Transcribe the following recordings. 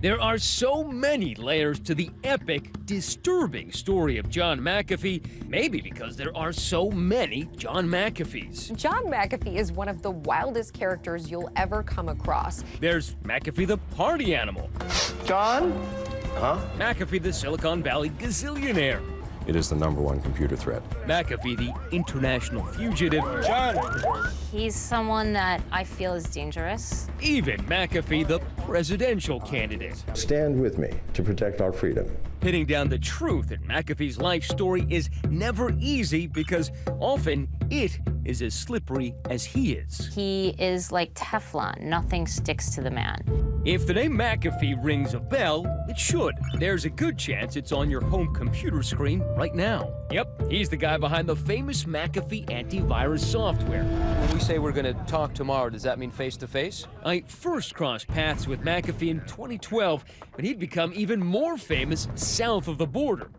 There are so many layers to the epic, disturbing story of John McAfee, maybe because there are so many John McAfees. John McAfee is one of the wildest characters you'll ever come across. There's McAfee the party animal. John? Huh? McAfee the Silicon Valley gazillionaire. It is the #1 computer threat. McAfee the international fugitive. John! He's someone that I feel is dangerous. Even McAfee the presidential candidate. Stand with me to protect our freedom. Pinning down the truth in McAfee's life story is never easy because often it is as slippery as he is. He is like Teflon. Nothing sticks to the man. If the name McAfee rings a bell, it should. There's a good chance it's on your home computer screen right now. Yep, he's the guy behind the famous McAfee antivirus software. When we say we're going to talk tomorrow, does that mean face-to-face? I first crossed paths with McAfee in 2012, when he'd become even more famous south of the border.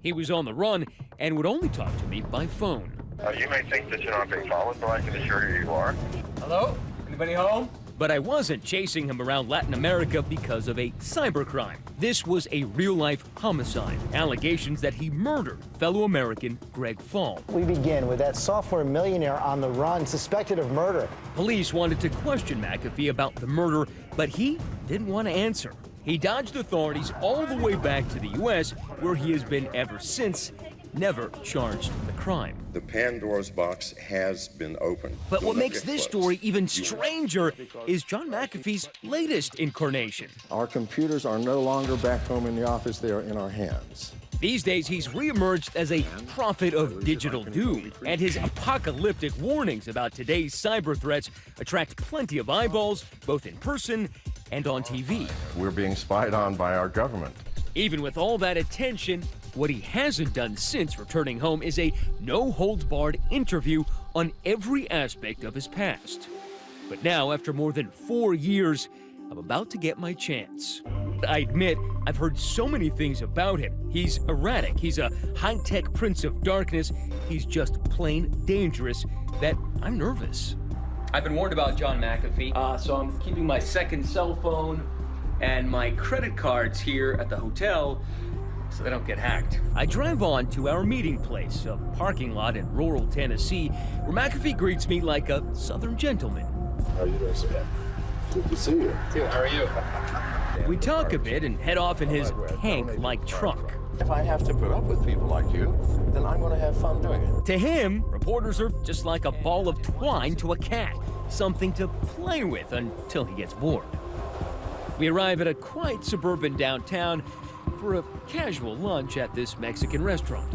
He was on the run and would only talk to me by phone. You may think that you're not being followed, but I can assure you you are. Hello? Anybody home? But I wasn't chasing him around Latin America because of a cybercrime. This was a real-life homicide. Allegations that he murdered fellow American Greg Fall. We begin with that software millionaire on the run, suspected of murder. Police wanted to question McAfee about the murder, but he didn't want to answer. He dodged authorities all the way back to the U.S., where he has been ever since, never charged with a crime. The Pandora's box has been opened. But what makes this story even stranger is John McAfee's latest incarnation. Our computers are no longer back home in the office, they are in our hands. These days, he's reemerged as a prophet of digital doom, and his apocalyptic warnings about today's cyber threats attract plenty of eyeballs, both in person and on TV. We're being spied on by our government. Even with all that attention, what he hasn't done since returning home is a no-holds-barred interview on every aspect of his past. But now, after more than 4 years, I'm about to get my chance. I admit, I've heard so many things about him. He's erratic, he's a high-tech prince of darkness, he's just plain dangerous, that I'm nervous. I've been warned about John McAfee, so I'm keeping my second cell phone and my credit cards here at the hotel so they don't get hacked. I drive on to our meeting place, a parking lot in rural Tennessee, where McAfee greets me like a southern gentleman. How are you doing, sir? Good to see you. Dude, how are you? We talk a bit and head off in his tank-like truck. If I have to put up with people like you, then I'm going to have fun doing it. To him, reporters are just like a ball of twine to a cat, something to play with until he gets bored. We arrive at a quiet suburban downtown for a casual lunch at this Mexican restaurant.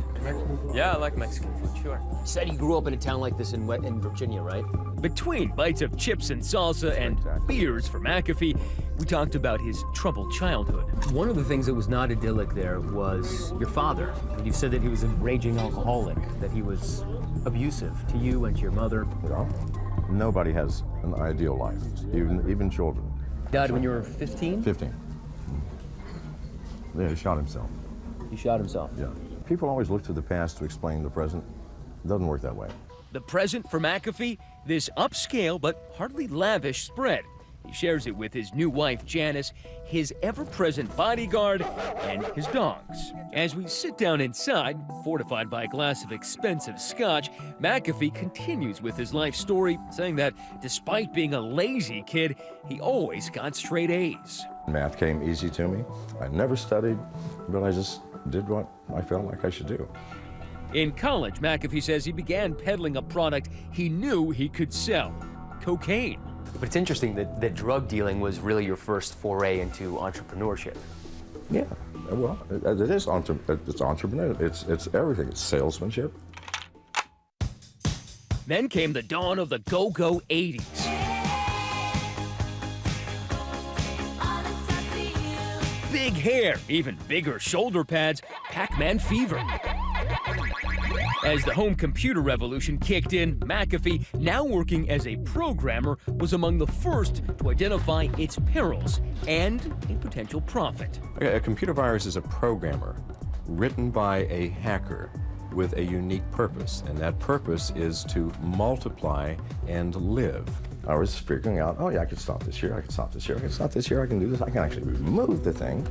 Yeah, I like Mexican food, sure. You said you grew up in a town like this in Virginia, right? Between bites of chips and salsa and beers for McAfee, we talked about his troubled childhood. One of the things that was not idyllic there was your father. You said that he was a raging alcoholic, that he was abusive to you and to your mother. You know, nobody has an ideal life, even children. Died when you were 15? 15. Yeah, he shot himself. He shot himself? Yeah. People always look to the past to explain the present. It doesn't work that way. The present for McAfee, this upscale but hardly lavish spread. He shares it with his new wife, Janice, his ever-present bodyguard, and his dogs. As we sit down inside, fortified by a glass of expensive scotch, McAfee continues with his life story, saying that despite being a lazy kid, he always got straight A's. Math came easy to me. I never studied, but I just did what I felt like I should do. In college, McAfee says he began peddling a product he knew he could sell: cocaine. But it's interesting that drug dealing was really your first foray into entrepreneurship. Yeah, well, it is it's entrepreneurial. It's everything. It's salesmanship. Then came the dawn of the go-go 80s. Big hair, even bigger shoulder pads, Pac-Man fever. As the home computer revolution kicked in, McAfee, now working as a programmer, was among the first to identify its perils and a potential profit. A computer virus is a programmer written by a hacker with a unique purpose, and that purpose is to multiply and live. I was figuring out, oh yeah, I could stop this here, I could stop this here, I could stop this here, I can do this, I can actually remove the thing,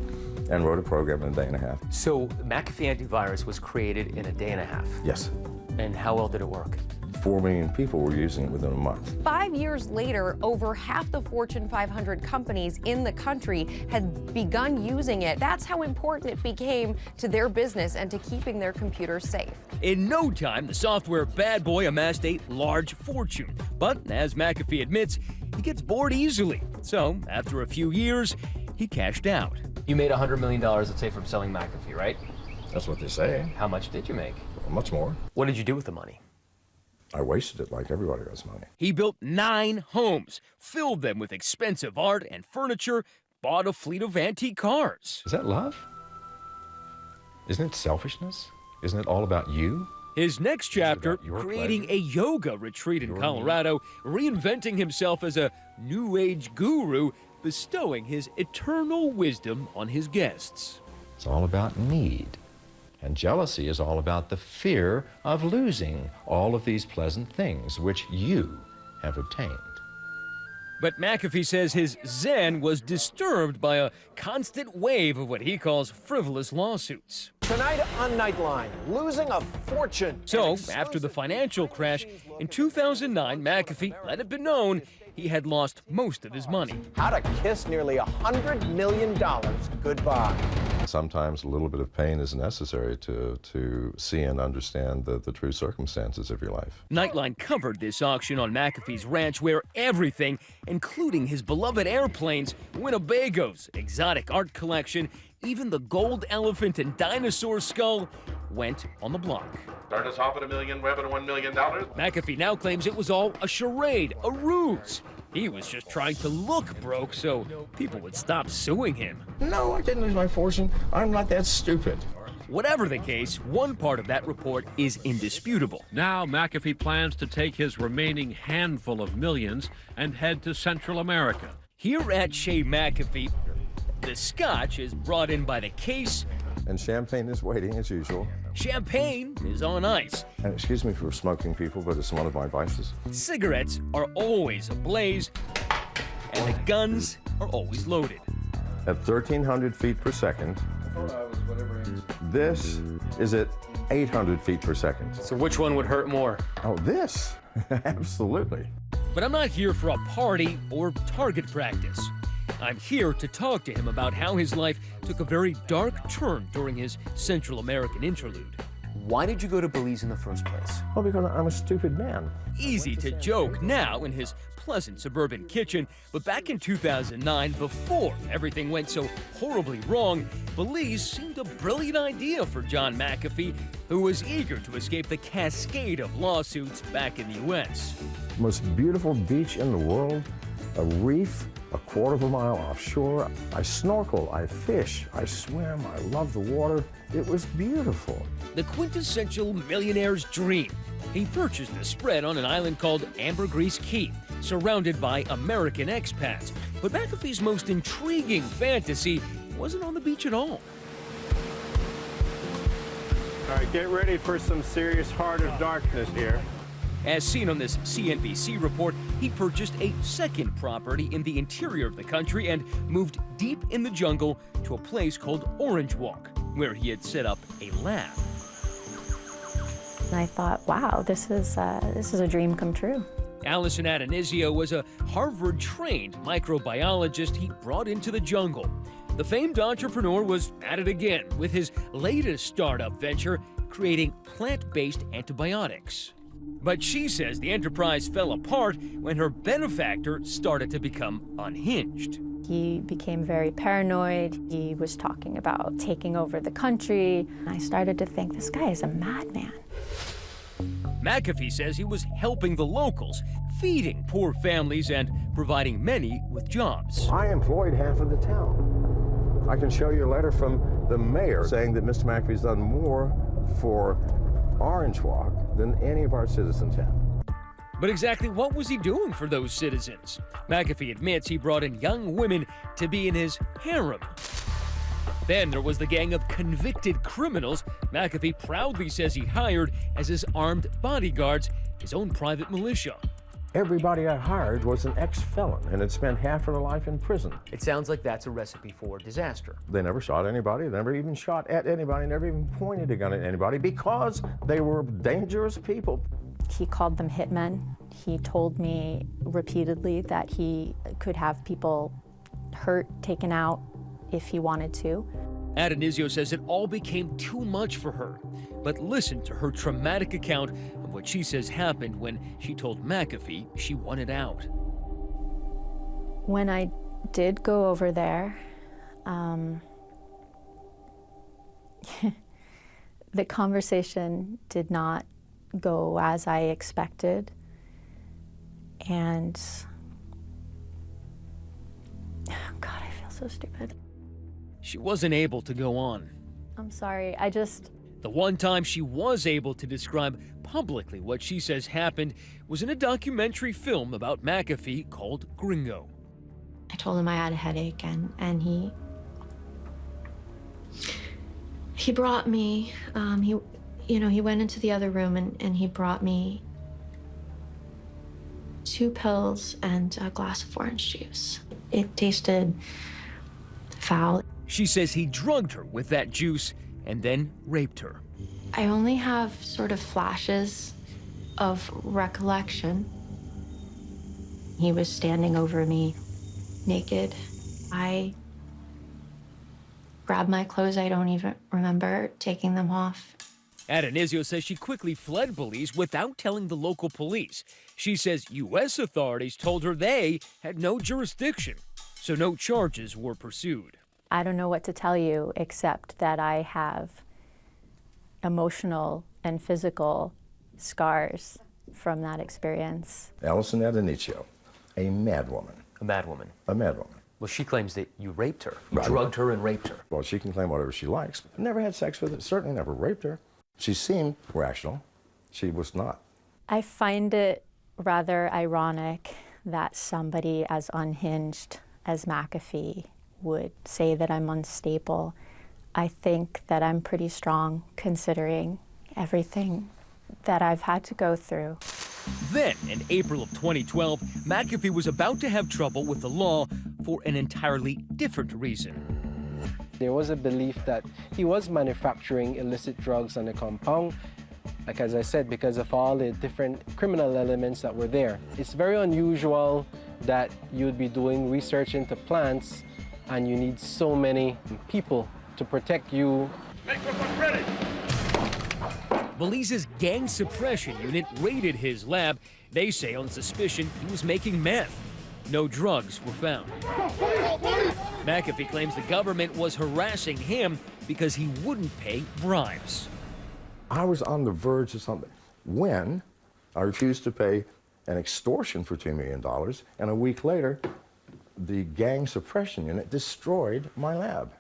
and wrote a program in a day and a half. So McAfee antivirus was created in a day and a half. Yes. And how well did it work? 4 million people were using it within a month. 5 years later, over half the Fortune 500 companies in the country had begun using it. That's how important it became to their business and to keeping their computers safe. In no time, the software bad boy amassed a large fortune. But as McAfee admits, he gets bored easily. So after a few years, he cashed out. You made $100 million, let's say, from selling McAfee, right? That's what they say. How much did you make? Well, much more. What did you do with the money? I wasted it like everybody does money. He built 9 homes, filled them with expensive art and furniture, bought a fleet of antique cars. Is that love? Isn't it selfishness? Isn't it all about you? His next chapter, your creating pleasure? a yoga retreat in Your Colorado, reinventing himself as a New Age guru, bestowing his eternal wisdom on his guests. It's all about need. And jealousy is all about the fear of losing all of these pleasant things which you have obtained. But McAfee says his Zen was disturbed by a constant wave of what he calls frivolous lawsuits. Tonight on Nightline, losing a fortune. So, after the financial crash in 2009, McAfee let it be known he had lost most of his money. How to kiss nearly $100 million goodbye. Sometimes a little bit of pain is necessary to see and understand the true circumstances of your life. Nightline covered this auction on McAfee's ranch where everything, including his beloved airplanes, Winnebagos, exotic art collection, even the gold elephant and dinosaur skull, went on the block. Start us off at $1 million, we're at $1 million. McAfee now claims it was all a charade, a ruse. He was just trying to look broke so people would stop suing him. No, I didn't lose my fortune. I'm not that stupid. Whatever the case, one part of that report is indisputable. Now McAfee plans to take his remaining handful of millions and head to Central America. Here at Shea McAfee, the scotch is brought in by the case. And champagne is waiting as usual. Champagne is on ice. And excuse me for smoking, people, but it's one of my vices. Cigarettes are always ablaze, and the guns are always loaded. At 1,300 feet per second, this is at 800 feet per second. So which one would hurt more? Oh, this? Absolutely. But I'm not here for a party or target practice. I'm here to talk to him about how his life took a very dark turn during his Central American interlude. Why did you go to Belize in the first place? Well, because I'm a stupid man. Easy to joke now in his pleasant suburban kitchen, but back in 2009, before everything went so horribly wrong, Belize seemed a brilliant idea for John McAfee, who was eager to escape the cascade of lawsuits back in the U.S. Most beautiful beach in the world, a reef, a quarter of a mile offshore. I snorkel, I fish, I swim, I love the water. It was beautiful. The quintessential millionaire's dream. He purchased a spread on an island called Ambergris Key, surrounded by American expats. But McAfee's most intriguing fantasy wasn't on the beach at all. All right, get ready for some serious Heart of Darkness here. As seen on this CNBC report, he purchased a second property in the interior of the country and moved deep in the jungle to a place called Orange Walk, where he had set up a lab. And I thought, wow, this is a dream come true. Allison Adonisio was a Harvard-trained microbiologist he brought into the jungle. The famed entrepreneur was at it again with his latest startup venture, creating plant-based antibiotics. But she says the enterprise fell apart when her benefactor started to become unhinged. He became very paranoid. He was talking about taking over the country. I started to think, this guy is a madman. McAfee says he was helping the locals, feeding poor families and providing many with jobs. I employed half of the town. I can show you a letter from the mayor saying that Mr. McAfee's done more for Orange Walk than any of our citizens have. But exactly what was he doing for those citizens? McAfee admits he brought in young women to be in his harem. Then there was the gang of convicted criminals McAfee proudly says he hired as his armed bodyguards, his own private militia. Everybody I hired was an ex-felon and had spent half of their life in prison. It sounds like that's a recipe for disaster. They never shot anybody, they never even shot at anybody, never even pointed a gun at anybody because they were dangerous people. He called them hitmen. He told me repeatedly that he could have people hurt, taken out if he wanted to. Adonisio says it all became too much for her. But listen to her traumatic account of what she says happened when she told McAfee she wanted out. When I did go over there, the conversation did not go as I expected. And God, I feel so stupid. She wasn't able to go on. I'm sorry, The one time she was able to describe publicly what she says happened was in a documentary film about McAfee called Gringo. I told him I had a headache, and he brought me, he went into the other room and he brought me 2 pills and a glass of orange juice. It tasted foul. She says he drugged her with that juice and then raped her. I only have sort of flashes of recollection. He was standing over me, naked. I grabbed my clothes. I don't even remember taking them off. Adonisio says she quickly fled Belize without telling the local police. She says U.S. authorities told her they had no jurisdiction, so no charges were pursued. I don't know what to tell you except that I have emotional and physical scars from that experience. Allison Adonisio, a madwoman. A madwoman? A madwoman. Well, she claims that you raped her. You drugged her and raped her. Well, she can claim whatever she likes. Never had sex with her, certainly never raped her. She seemed rational. She was not. I find it rather ironic that somebody as unhinged as McAfee would say that I'm unstable. I think that I'm pretty strong considering everything that I've had to go through. Then, in April of 2012, McAfee was about to have trouble with the law for an entirely different reason. There was a belief that he was manufacturing illicit drugs on the compound, like as I said, because of all the different criminal elements that were there. It's very unusual that you'd be doing research into plants and you need so many people to protect you. Make one ready. Belize's gang suppression unit raided his lab. They say on suspicion he was making meth. No drugs were found. McAfee claims the government was harassing him because he wouldn't pay bribes. I was on the verge of something when I refused to pay an extortion for $2 million, and a week later, the gang suppression unit destroyed my lab.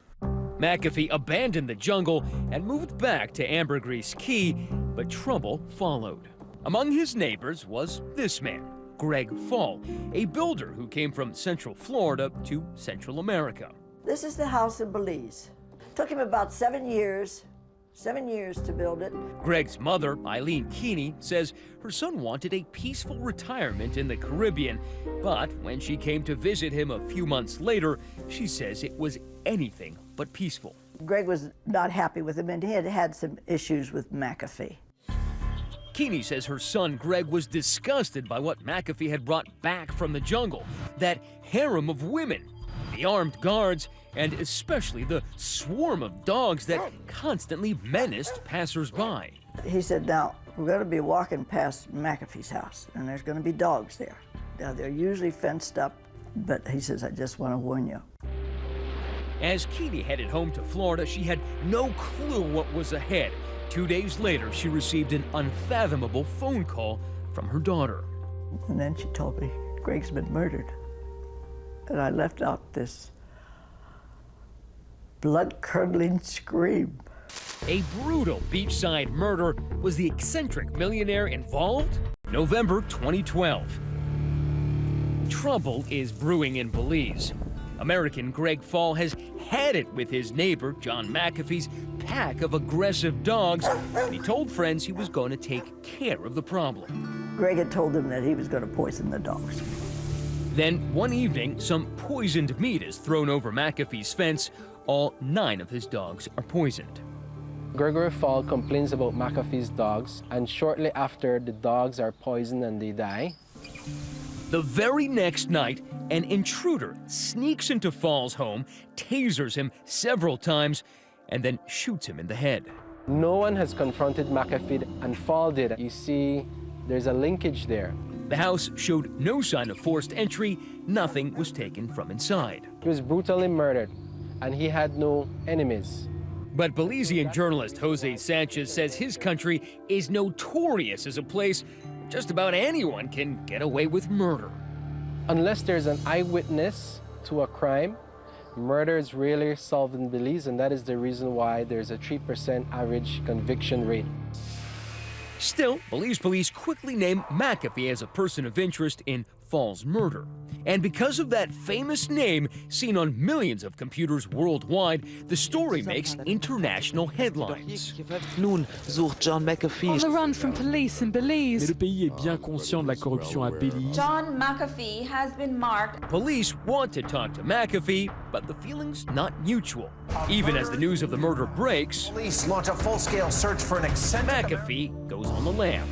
McAfee abandoned the jungle and moved back to Ambergris Key, but trouble followed. Among his neighbors was this man, Greg Fall, a builder who came from Central Florida to Central America. This is the house in Belize. Took him about 7 years to build it. Greg's mother, Eileen Keeney, says her son wanted a peaceful retirement in the Caribbean, but when she came to visit him a few months later, she says it was anything but peaceful. Greg was not happy with him, and he had had some issues with McAfee. Keeney says her son Greg was disgusted by what McAfee had brought back from the jungle, that harem of women, the armed guards, and especially the swarm of dogs that constantly menaced passersby. He said, now, we're going to be walking past McAfee's house, and there's going to be dogs there. Now, they're usually fenced up, but he says, I just want to warn you. As Keeney headed home to Florida, she had no clue what was ahead. 2 days later, she received an unfathomable phone call from her daughter. And then she told me, Greg's been murdered. And I left out this blood-curdling scream. A brutal beachside murder. Was the eccentric millionaire involved? November 2012. Trouble is brewing in Belize. American Greg Fall has had it with his neighbor, John McAfee's pack of aggressive dogs, and he told friends he was going to take care of the problem. Greg had told them that he was going to poison the dogs. Then, one evening, some poisoned meat is thrown over McAfee's fence. All 9 of his dogs are poisoned. Gregory Fall complains about McAfee's dogs, and shortly after, the dogs are poisoned and they die. The very next night, an intruder sneaks into Fall's home, tasers him several times, and then shoots him in the head. No one has confronted McAfee, and Fall did. You see, there's a linkage there. The house showed no sign of forced entry. Nothing was taken from inside. He was brutally murdered, and he had no enemies. But Belizean journalist Jose Sanchez says his country is notorious as a place just about anyone can get away with murder. Unless there's an eyewitness to a crime, murder is rarely solved in Belize, and that is the reason why there's a 3% average conviction rate. Still, Belize police quickly named McAfee as a person of interest in Fall's murder. And because of that famous name seen on millions of computers worldwide, the story makes international headlines. Nun sucht John McAfee. On the run from police in Belize. Mais le pays est bien conscient de la corruption à Belize. John McAfee has been marked. Police want to talk to McAfee, but the feeling's not mutual. Even as the news of the murder breaks, police launch a full-scale search for an eccentric McAfee goes on the lam.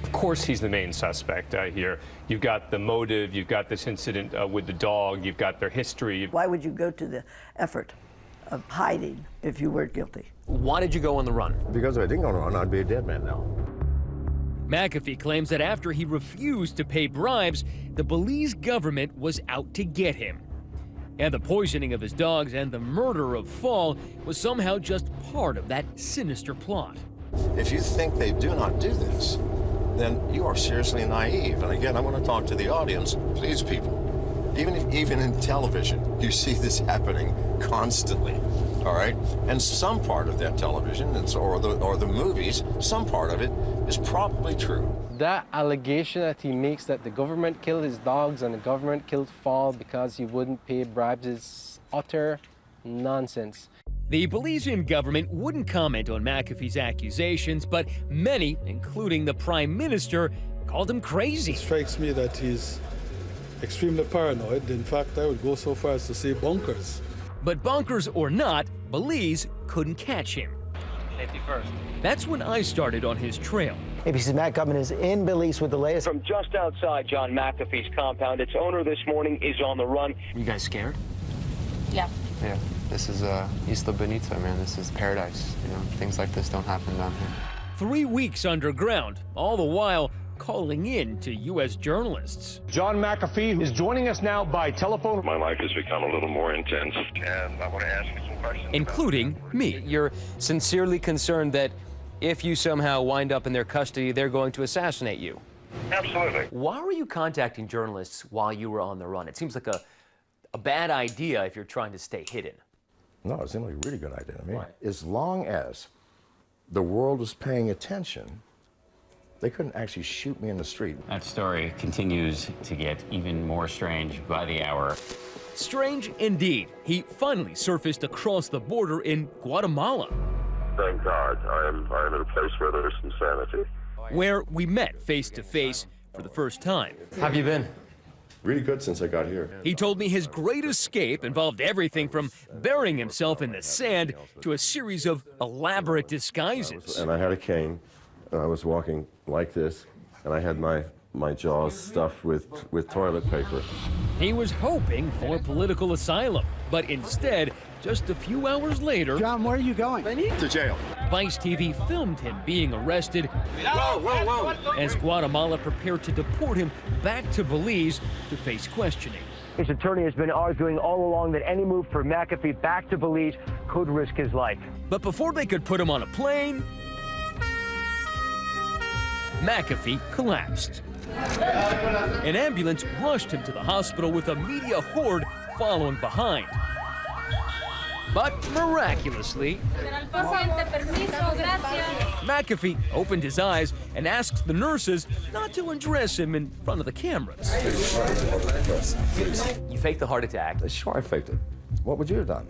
Of course he's the main suspect here. You've got the motive, you've got this incident with the dog, you've got their history. Why would you go to the effort of hiding if you weren't guilty? Why did you go on the run? Because if I didn't go on the run, I'd be a dead man now. McAfee claims that after he refused to pay bribes, the Belize government was out to get him. And the poisoning of his dogs and the murder of Fall was somehow just part of that sinister plot. If you think they do not do this, then you are seriously naive. And again, I want to talk to the audience. Please, people, even in television, you see this happening constantly, all right? And some part of that television, or the movies, some part of it is probably true. That allegation that he makes that the government killed his dogs and the government killed Fall because he wouldn't pay bribes is utter nonsense. The Belizean government wouldn't comment on McAfee's accusations, but many, including the Prime Minister, called him crazy. It strikes me that he's extremely paranoid. In fact, I would go so far as to say bonkers. But bonkers or not, Belize couldn't catch him. Safety first. That's when I started on his trail. ABC's Matt Gutman is in Belize with the latest. From just outside John McAfee's compound, its owner this morning is on the run. You guys scared? Yeah. Yeah, this is Isla Bonita, man. This is paradise. You know, things like this don't happen down here. 3 weeks underground, all the while calling in to U.S. journalists. John McAfee is joining us now by telephone. My life has become a little more intense, and I want to ask you some questions. Including me. You're sincerely concerned that if you somehow wind up in their custody, they're going to assassinate you. Absolutely. Why were you contacting journalists while you were on the run? It seems like a bad idea if you're trying to stay hidden. No, it seemed like a really good idea to me. Right. As long as the world was paying attention, they couldn't actually shoot me in the street. That story continues to get even more strange by the hour. Strange indeed. He finally surfaced across the border in Guatemala. Thank God, I am in a place where there's some sanity. Where we met face to face for the first time. How have you been? Really good since I got here. He told me his great escape involved everything from burying himself in the sand to a series of elaborate disguises. And I had a cane, and I was walking like this, and I had my jaws stuffed with toilet paper. He was hoping for political asylum, but instead, just a few hours later... John, where are you going? To jail. Vice TV filmed him being arrested Whoa. as Guatemala prepared to deport him back to Belize to face questioning. His attorney has been arguing all along that any move for McAfee back to Belize could risk his life. But before they could put him on a plane, McAfee collapsed. An ambulance rushed him to the hospital with a media horde following behind. But miraculously, McAfee opened his eyes and asked the nurses not to undress him in front of the cameras. You faked the heart attack. Sure, I faked it. What would you have done?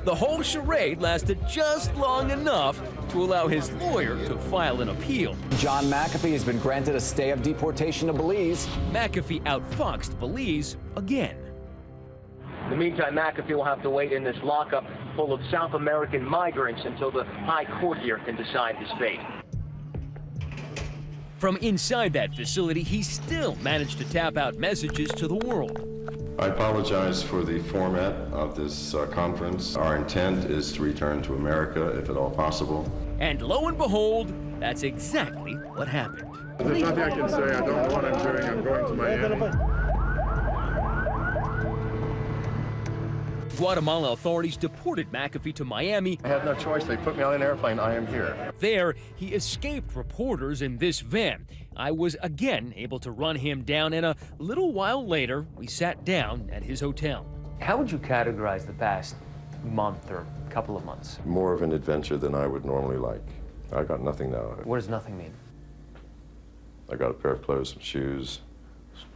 The whole charade lasted just long enough to allow his lawyer to file an appeal. John McAfee has been granted a stay of deportation to Belize. McAfee outfoxed Belize again. In the meantime, McAfee will have to wait in this lockup full of South American migrants until the High Court here can decide his fate. From inside that facility, he still managed to tap out messages to the world. I apologize for the format of this conference. Our intent is to return to America, if at all possible. And lo and behold, that's exactly what happened. There's nothing I can say. I don't know what I'm doing. I'm going to Miami. Guatemala authorities deported McAfee to Miami. I had no choice. They put me on an airplane. I am here. There, he escaped reporters in this van. I was again able to run him down, and a little while later, we sat down at his hotel. How would you categorize the past month or couple of months? More of an adventure than I would normally like. I got nothing now. What does nothing mean? I got a pair of clothes, some shoes.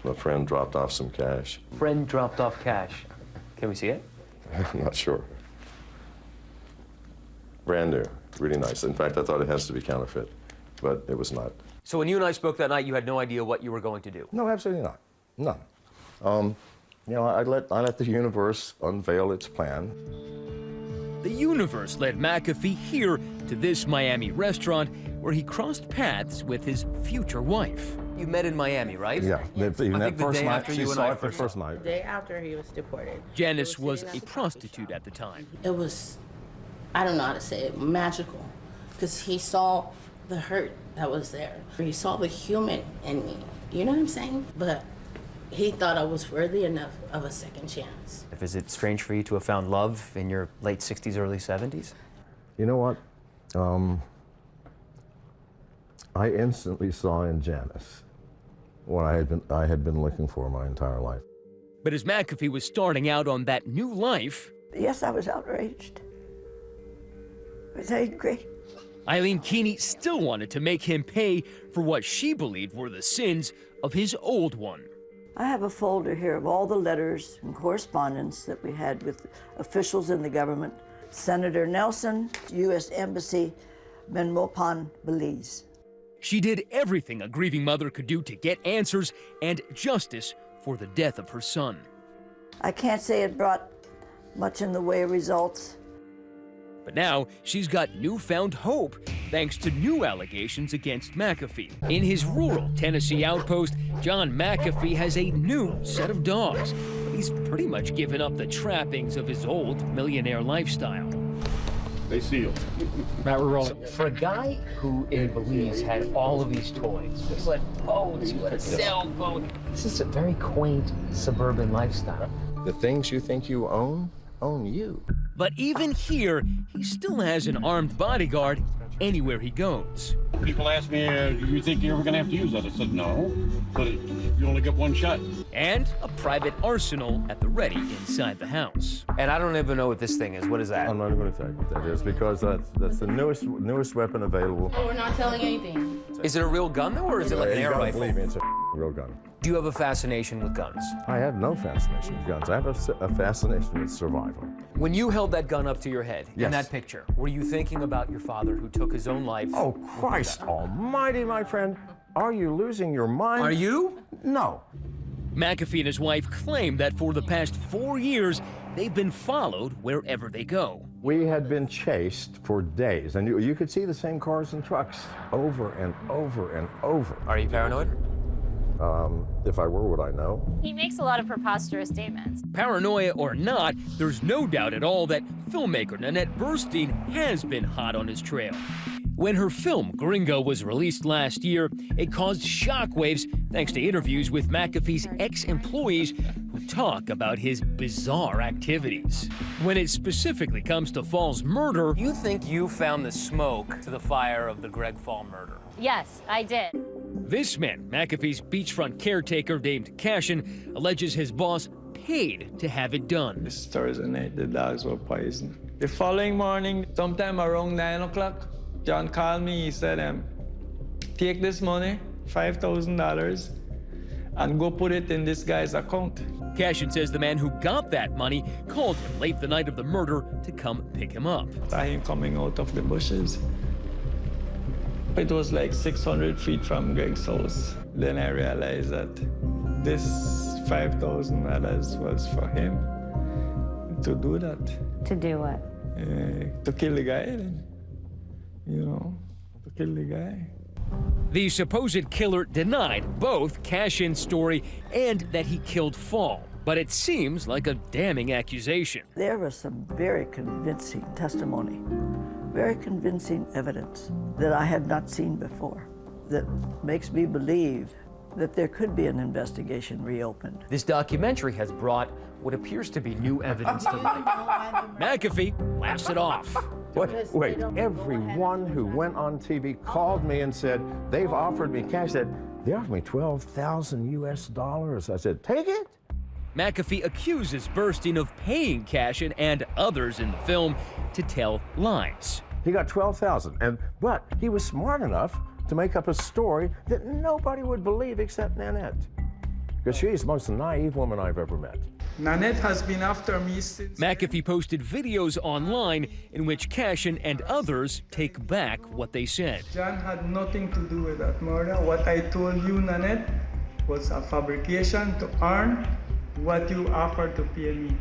My friend dropped off some cash. Friend dropped off cash. Can we see it? I'm not sure. Brand new, really nice. In fact, I thought it has to be counterfeit, but it was not. So when you and I spoke that night, you had no idea what you were going to do? No, absolutely not. None. You know, I let the universe unveil its plan. The universe led McAfee here to this Miami restaurant where he crossed paths with his future wife. You met in Miami, right? Yeah, I think the day after you and I first first night. The day after he was deported. Janice was a prostitute at the time. It was, I don't know how to say it, magical. Because he saw the hurt that was there. He saw the human in me. You know what I'm saying? But he thought I was worthy enough of a second chance. Is it strange for you to have found love in your late 60s, early 70s? You know what? I instantly saw in Janice what I had been looking for my entire life. But as McAfee was starting out on that new life... Yes, I was outraged. I was angry. Eileen Keeney still wanted to make him pay for what she believed were the sins of his old one. I have a folder here of all the letters and correspondence that we had with officials in the government. Senator Nelson, U.S. Embassy, Benmopan, Belize. She did everything a grieving mother could do to get answers and justice for the death of her son. I can't say it brought much in the way of results. But now she's got newfound hope thanks to new allegations against McAfee. In his rural Tennessee outpost, John McAfee has a new set of dogs. He's pretty much given up the trappings of his old millionaire lifestyle. They seal. Matt, we're rolling. For a guy who in Belize had all of these toys, you had boats, you had a sailboat, this is a very quaint suburban lifestyle. The things you think you own you. But even here, he still has an armed bodyguard anywhere he goes. People ask me, do you think you're ever going to have to use that? I said, no. But you only get one shot. And a private arsenal at the ready inside the house. And I don't even know what this thing is. What is that? I'm not going to tell you what that is because that's the newest weapon available. Oh, we're not telling anything. Is it a real gun, though, or is it like an air rifle? Believe me, it's a real gun. Do you have a fascination with guns? I have no fascination with guns. I have a fascination with survival. When you held that gun up to your head in Yes. that picture, were you thinking about your father who took his own life? Oh, Christ almighty, my friend. Are you losing your mind? Are you? No. McAfee and his wife claim that for the past 4 years, they've been followed wherever they go. We had been chased for days, and you could see the same cars and trucks over and over and over. Are you paranoid? If I were, would I know? He makes a lot of preposterous statements. Paranoia or not, there's no doubt at all that filmmaker Nanette Burstein has been hot on his trail. When her film Gringo was released last year, it caused shockwaves thanks to interviews with McAfee's ex-employees who talk about his bizarre activities. When it specifically comes to Fall's murder... You think you found the smoke to the fire of the Greg Fall murder? Yes, I did. This man, McAfee's beachfront caretaker named Cashin, alleges his boss paid to have it done. This Thursday night, the dogs were poisoned. The following morning, sometime around 9 o'clock, John called me. He said, take this money, $5,000, and go put it in this guy's account. Cashin says the man who got that money called him late the night of the murder to come pick him up. I him coming out of the bushes. It was like 600 feet from Greg's house. Then I realized that this $5,000 was for him to do that. To do what? To kill the guy, you know, to kill the guy. The supposed killer denied both Cashin's story and that he killed Fall, but it seems like a damning accusation. There was some very convincing testimony, very convincing evidence that I had not seen before, that makes me believe that there could be an investigation reopened. This documentary has brought what appears to be new evidence to light. McAfee laughs it off. What? Wait, everyone who went on TV called me and said, they've offered me cash. They offered me $12,000 US. I said, take it. McAfee accuses Burstein of paying Cashin and others in the film to tell lies. He got $12,000, but he was smart enough to make up a story that nobody would believe except Nanette, because she's the most naive woman I've ever met. Nanette has been after me since... McAfee posted videos online in which Cashin and others take back what they said. John had nothing to do with that murder. What I told you, Nanette, was a fabrication to earn what you offered to pay me.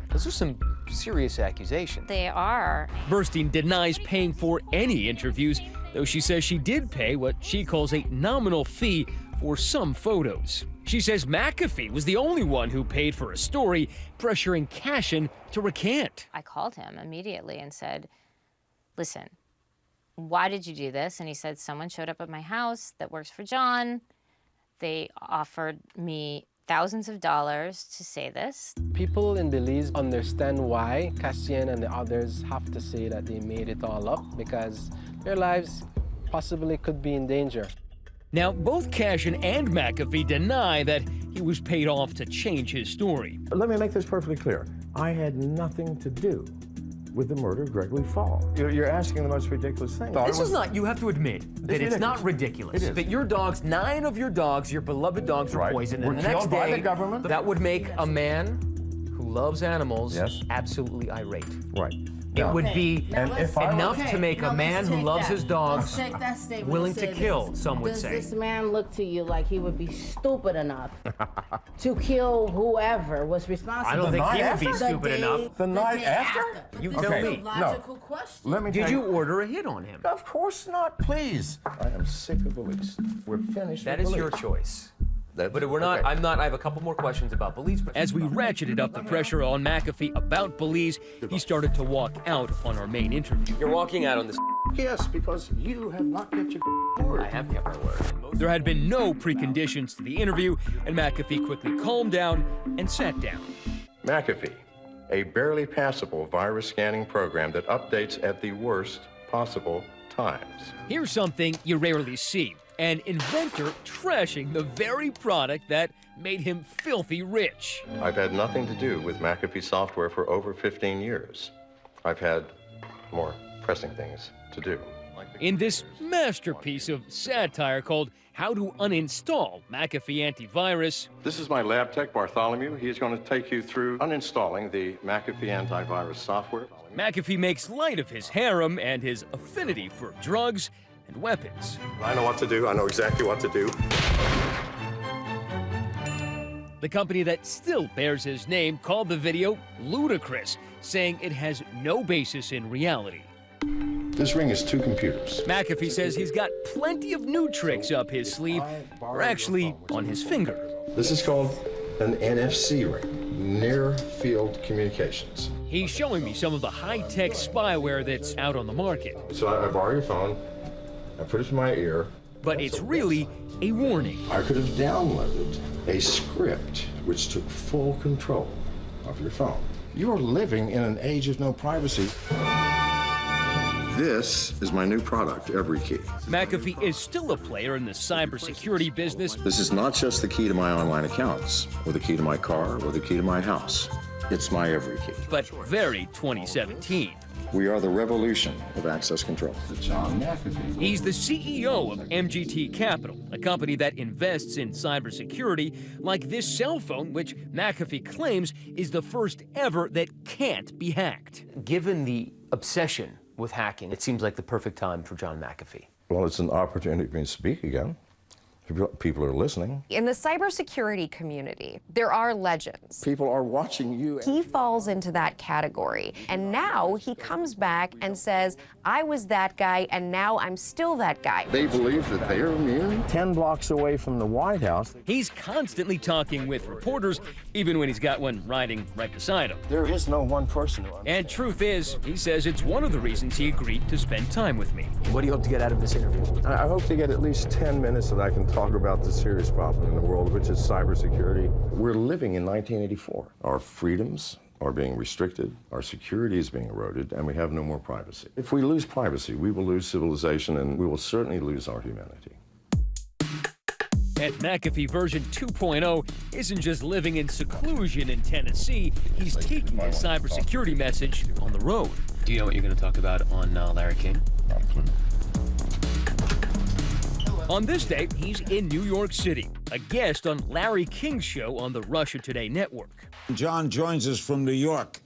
Those are some serious accusations. They are. Burstein denies paying for any interviews, though she says she did pay what she calls a nominal fee for some photos. She says McAfee was the only one who paid for a story, pressuring Cashin to recant. I called him immediately and said, listen, why did you do this? And he said, someone showed up at my house that works for John. They offered me thousands of dollars to say this. People in Belize understand why Cassian and the others have to say that they made it all up, because their lives possibly could be in danger. Now, both Cashin and McAfee deny that he was paid off to change his story. Let me make this perfectly clear. I had nothing to do with the murder of Gregory Fall. You're asking the most ridiculous thing. This is not, you have to admit that it's not ridiculous. It is. That your dogs, 9 of your dogs, your beloved dogs, are poisoned. Were And the next killed by day, the government. that would make a man who loves animals absolutely irate. Right. It would be enough to make a man who loves his dogs willing to kill, some would say. Does this man look to you like he would be stupid enough to kill whoever was responsible? I don't think he would be stupid enough. The night after? You tell me. Logical question. Let me Did tell you order a hit on him? Of course not, please. I am sick of Belize. We're finished That with is your Belize. choice. But we're not, okay. I have a couple more questions about Belize. As we ratcheted up the pressure on McAfee about Belize, he started to walk out on our main interview. You're walking out on this. Yes, because you have not kept your word. I have kept my word. There had been no preconditions to the interview, and McAfee quickly calmed down and sat down. McAfee, a barely passable virus scanning program that updates at the worst possible times. Here's something you rarely see. An inventor trashing the very product that made him filthy rich. I've had nothing to do with McAfee software for over 15 years. I've had more pressing things to do. In this masterpiece of satire called How to Uninstall McAfee Antivirus. This is my lab tech, Bartholomew. He's going to take you through uninstalling the McAfee antivirus software. McAfee makes light of his harem and his affinity for drugs and weapons. I know what to do. I know exactly what to do. The company that still bears his name called the video ludicrous, saying it has no basis in reality. This ring is 2 computers. McAfee says he's got plenty of new tricks up his sleeve, or actually on his finger. This is called an NFC ring, Near Field Communications. He's showing me some of the high-tech spyware that's out on the market. So I borrow your phone, I put it to my ear. But it's really a warning. I could have downloaded a script which took full control of your phone. You're living in an age of no privacy. This is my new product, EveryKey. McAfee is still a player in the cybersecurity business. This is not just the key to my online accounts, or the key to my car, or the key to my house. It's my every key. but very 2017. We are the revolution of access control. John McAfee. He's the CEO of MGT Capital, a company that invests in cybersecurity, like this cell phone, which McAfee claims is the first ever that can't be hacked. Given the obsession with hacking, it seems like the perfect time for John McAfee. Well, it's an opportunity for me to speak again. People are listening. In the cybersecurity community, there are legends. People are watching you. He falls into that category. And now he comes back and says, I was that guy, and now I'm still that guy. They believe that they are immune. 10 blocks away from the White House. He's constantly talking with reporters, even when he's got one riding right beside him. There is no one person who And truth is, he says it's one of the reasons he agreed to spend time with me. What do you hope to get out of this interview? I hope to get at least 10 minutes that I can talk about the serious problem in the world, which is cybersecurity. We're living in 1984. Our freedoms are being restricted, our security is being eroded, and we have no more privacy. If we lose privacy, we will lose civilization, and we will certainly lose our humanity. And McAfee version 2.0 isn't just living in seclusion in Tennessee, he's taking his cybersecurity message on the road. Do you know what you're going to talk about on Larry King? On this day, he's in New York City, a guest on Larry King's show on the Russia Today network. John joins us from New York.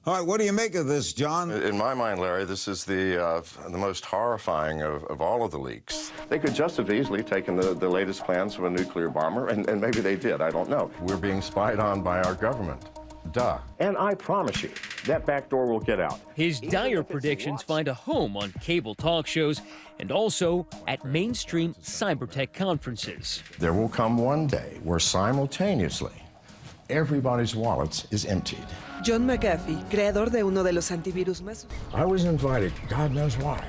All right, what do you make of this, John? In my mind, Larry, this is the most horrifying of all of the leaks. They could just have easily taken the latest plans of a nuclear bomber, and maybe they did, I don't know. We're being spied on by our government. Duh. And I promise you, that back door will get out. His dire predictions find a home on cable talk shows and also at mainstream cybertech conferences. There will come one day where simultaneously everybody's wallet is emptied. John McAfee, creador de uno de los antivirus más. I was invited, God knows why,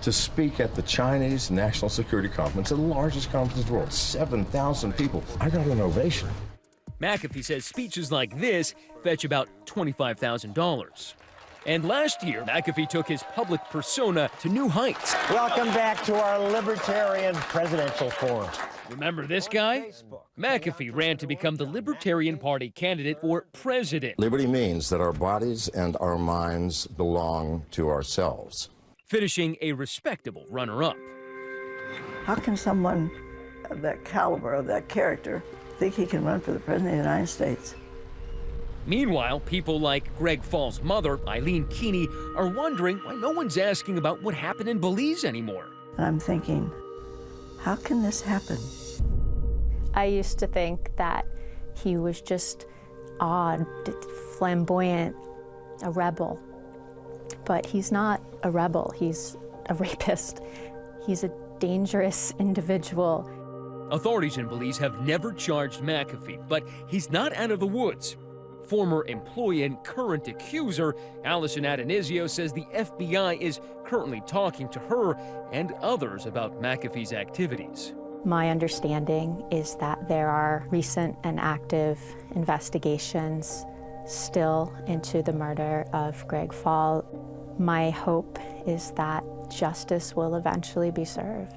to speak at the Chinese National Security Conference, the largest conference in the world, 7,000 people. I got an ovation. McAfee says speeches like this fetch about $25,000. And last year, McAfee took his public persona to new heights. Welcome back to our Libertarian Presidential Forum. Remember this guy? McAfee ran to become the Libertarian Party candidate for president. Liberty means that our bodies and our minds belong to ourselves. Finishing a respectable runner-up. How can someone of that caliber, of that character, think he can run for the President of the United States? Meanwhile, people like Greg Fall's mother, Eileen Keeney, are wondering why no one's asking about what happened in Belize anymore. And I'm thinking, how can this happen? I used to think that he was just odd, flamboyant, a rebel. But he's not a rebel, he's a rapist. He's a dangerous individual. Authorities in Belize have never charged McAfee, but he's not out of the woods. Former employee and current accuser, Allison Adonisio, says the FBI is currently talking to her and others about McAfee's activities. My understanding is that there are recent and active investigations still into the murder of Greg Fall. My hope is that justice will eventually be served.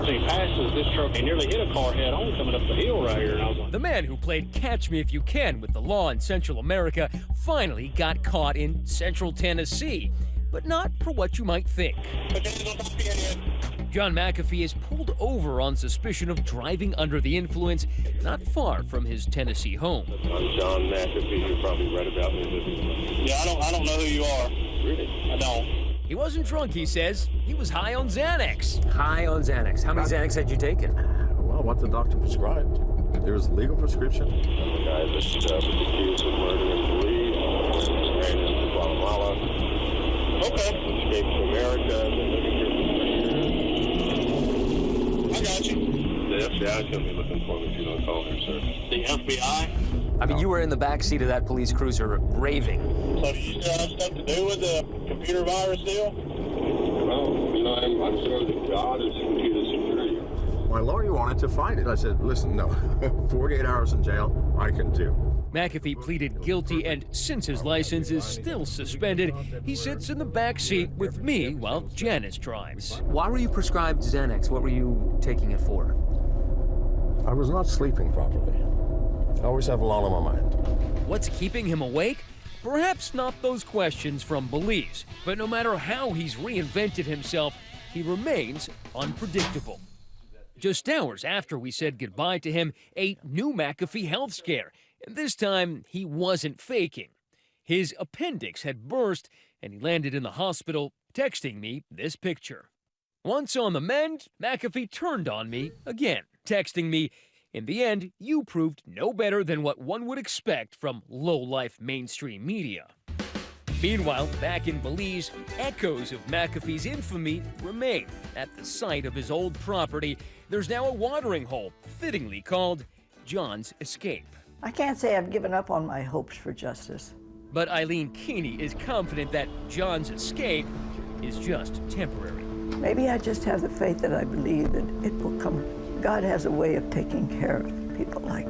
He passes this truck and nearly hit a car head on coming up the hill right here. And I was like, the man who played Catch Me If You Can with the law in Central America finally got caught in Central Tennessee, but not for what you might think. John McAfee is pulled over on suspicion of driving under the influence not far from his Tennessee home. I'm John McAfee. You probably read about me. yeah, I don't know who you are. Really? I don't. He wasn't drunk, he says. He was high on Xanax. High on Xanax. How many Xanax had you taken? Well, what the doctor prescribed. There was a legal prescription. The guy that was accused of murdering police, ran into Guatemala. Okay. Escaped to America, and been living here for 3 years. I got you. The FBI is going to be looking for me if you don't call her, sir. The FBI? I mean, you were in the backseat of that police cruiser raving. So do you still have stuff to do with the computer virus deal? Well, you know, I'm sure that God is computer security. My lawyer wanted to fight it. I said, listen, no, 48 hours in jail, I can do. McAfee pleaded guilty, and since his license is still suspended, he sits in the back seat with me while Janice drives. Why were you prescribed Xanax? What were you taking it for? I was not sleeping properly. I always have a lot on my mind. What's keeping him awake? Perhaps not those questions from Belize, but no matter how he's reinvented himself, he remains unpredictable. Just hours after we said goodbye to him, a new McAfee health scare, and this time he wasn't faking. His appendix had burst, and he landed in the hospital, texting me this picture. Once on the mend, McAfee turned on me again, texting me, "In the end, you proved no better than what one would expect from low-life mainstream media." Meanwhile, back in Belize, echoes of McAfee's infamy remain. At the site of his old property, there's now a watering hole, fittingly called John's Escape. I can't say I've given up on my hopes for justice. But Eileen Keeney is confident that John's escape is just temporary. Maybe I just have the faith that I believe that it will come. God has a way of taking care of people like